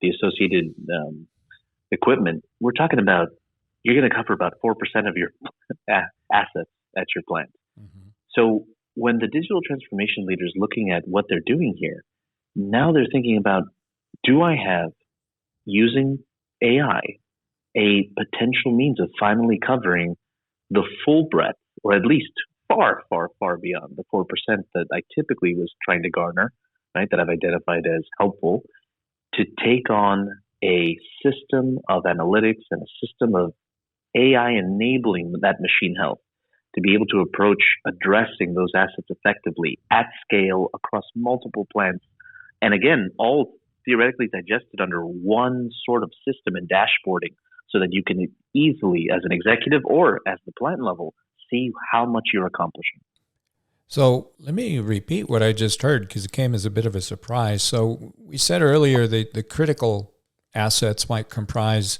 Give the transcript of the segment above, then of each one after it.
the associated equipment, we're talking about you're going to cover about 4% of your assets at your plant. Mm-hmm. So when the digital transformation leader is looking at what they're doing here, now they're thinking about, do I have, using AI, a potential means of finally covering the full breadth, or at least far, far, far beyond the 4% that I typically was trying to garner, right, that I've identified as helpful, to take on a system of analytics and a system of AI enabling that machine health to be able to approach addressing those assets effectively at scale across multiple plants. And again, all theoretically digested under one sort of system and dashboarding so that you can easily, as an executive or as the plant level, see how much you're accomplishing. So let me repeat what I just heard because it came as a bit of a surprise. So we said earlier that the critical assets might comprise,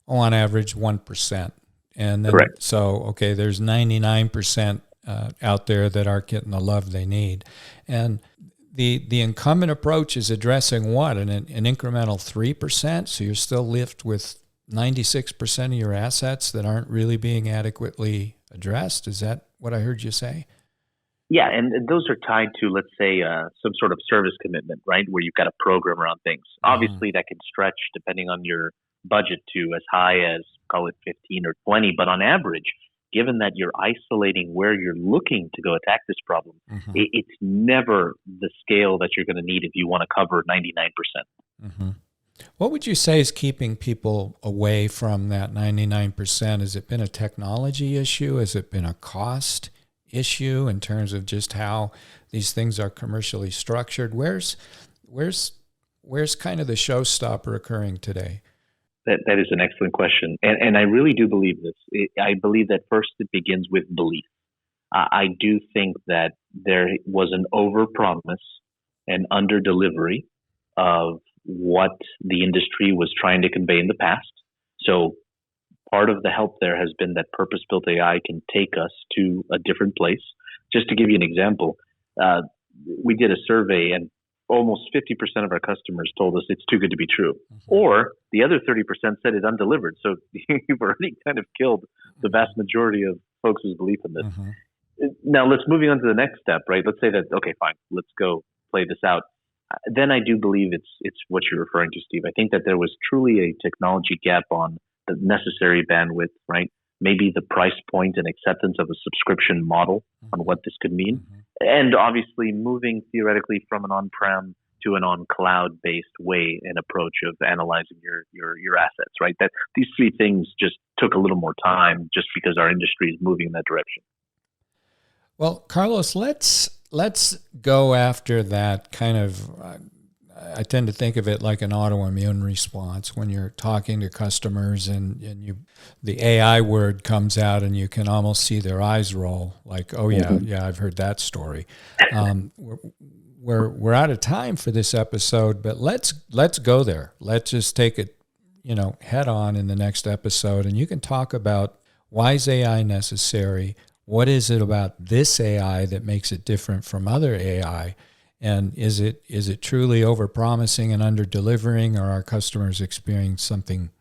on average, 1%. And then, correct. So, okay, there's 99% out there that aren't getting the love they need. And the incumbent approach is addressing what? An incremental 3%? So you're still left with 96% of your assets that aren't really being adequately addressed? Is that what I heard you say? Yeah, and those are tied to, let's say, some sort of service commitment, right, where you've got a program around things. Obviously, that can stretch depending on your budget to as high as, call it 15 or 20. But on average, given that you're isolating where you're looking to go attack this problem, it's never the scale that you're going to need if you want to cover 99%. Mm-hmm. What would you say is keeping people away from that 99%? Has it been a technology issue? Has it been a cost issue in terms of just how these things are commercially structured? Where's kind of the showstopper occurring today? That is an excellent question. And I really do believe this. I believe that first it begins with belief. I do think that there was an overpromise and under-delivery of what the industry was trying to convey in the past. So part of the help there has been that purpose-built AI can take us to a different place. Just to give you an example, we did a survey and almost 50% of our customers told us it's too good to be true. Or the other 30% said it's undelivered. So you've already kind of killed the vast majority of folks' belief in this. Now let's moving on to the next step, right? Let's say that, okay, fine, let's go play this out. Then I do believe it's what you're referring to, Steve. I think that there was truly a technology gap on the necessary bandwidth, right? Maybe the price point and acceptance of a subscription model on what this could mean. And obviously moving theoretically from an on-prem to an on-cloud-based way and approach of analyzing your assets, right? That these three things just took a little more time just because our industry is moving in that direction. Well, Carlos, let's go after that kind of, I tend to think of it like an autoimmune response when you're talking to customers and the AI word comes out and you can almost see their eyes roll like, oh yeah, I've heard that story. We're out of time for this episode, but let's go there. Let's just take it, head on in the next episode, and you can talk about why is AI necessary? What is it about this AI that makes it different from other AI? And is it truly overpromising and under-delivering, or are customers experiencing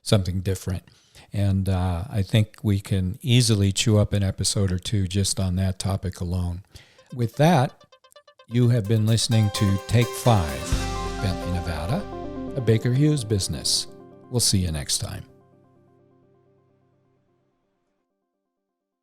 something different? And I think we can easily chew up an episode or two just on that topic alone. With that, you have been listening to Take 5, Bentley, Nevada, a Baker Hughes business. We'll see you next time.